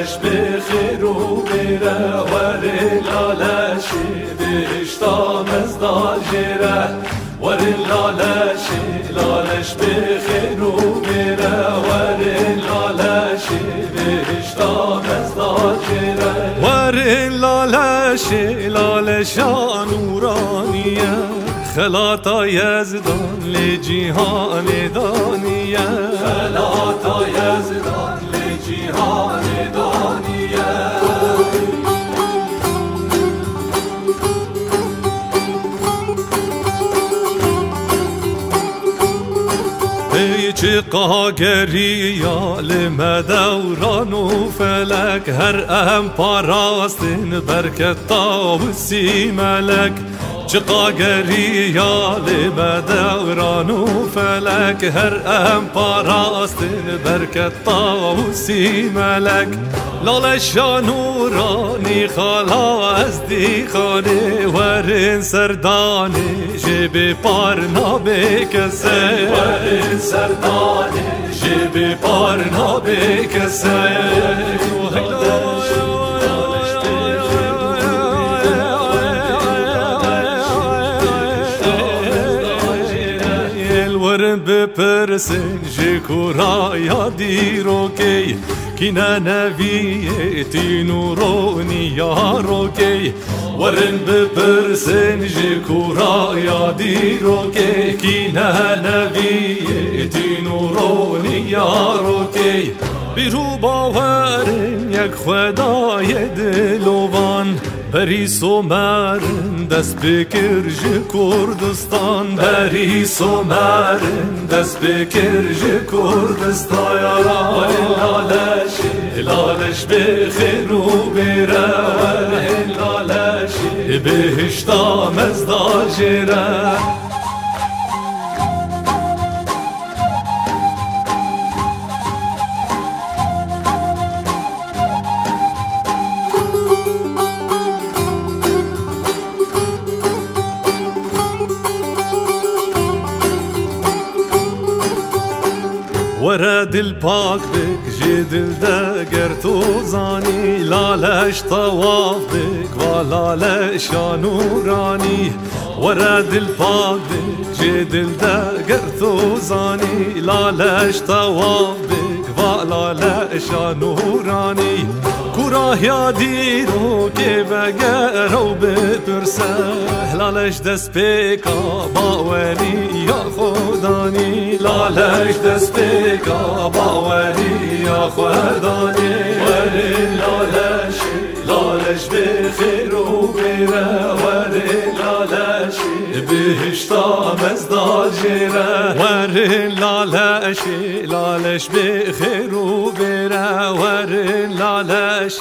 لالش بخیر و بیره وری لالش بهشتا مزدال جیره وری لالش بخیر و بیره وری لالش بهشتا مزدال جیره وری لالش نورانیه خلاطا یزدان لجیهان دانیه خلاطا یزدان لجیهان دانیه چه قاگری یا لمدوران و فلک هر ام پاراستین برکت تاوسی ملک چه قاگری یا لمدوران و فلک هر ام پاراستین برکت تاوسی ملک لالش نورانی خالا از دی خانه ورن سردانه جب پار نابه کسه ورن سردانه جب پار نابه کسه الورن بپرسن جکورا یادی رو که کنا نبیتی نورونی یارو که ورن بپرسن جکورا یادی رو که کنا نبیتی نورونی یارو که بیرو باورن یک خدای دلوان بریس و مرن دست بکر ج کردستان بریس و مرن دست بکر ج کردستان لالش بخیر و بیره لالش بهشتا مزدال جیره ورا دل پاک بک جی دل دگر تو زانی لالش طواف بک و لالش نورانی ورا دل پاک بک جی دل دگر تو زانی لالش طواف بک و لالش نورانی کوراه یادی رو که بگرو بپرسه لالش دست بکا باوری یا خودانی لالش دست بکا باوری یا خودانی ولی لالش بخیر و بیره ولی لالش بهشتا مزدال جیره ولی لالش بخیر و بیره ولی لالش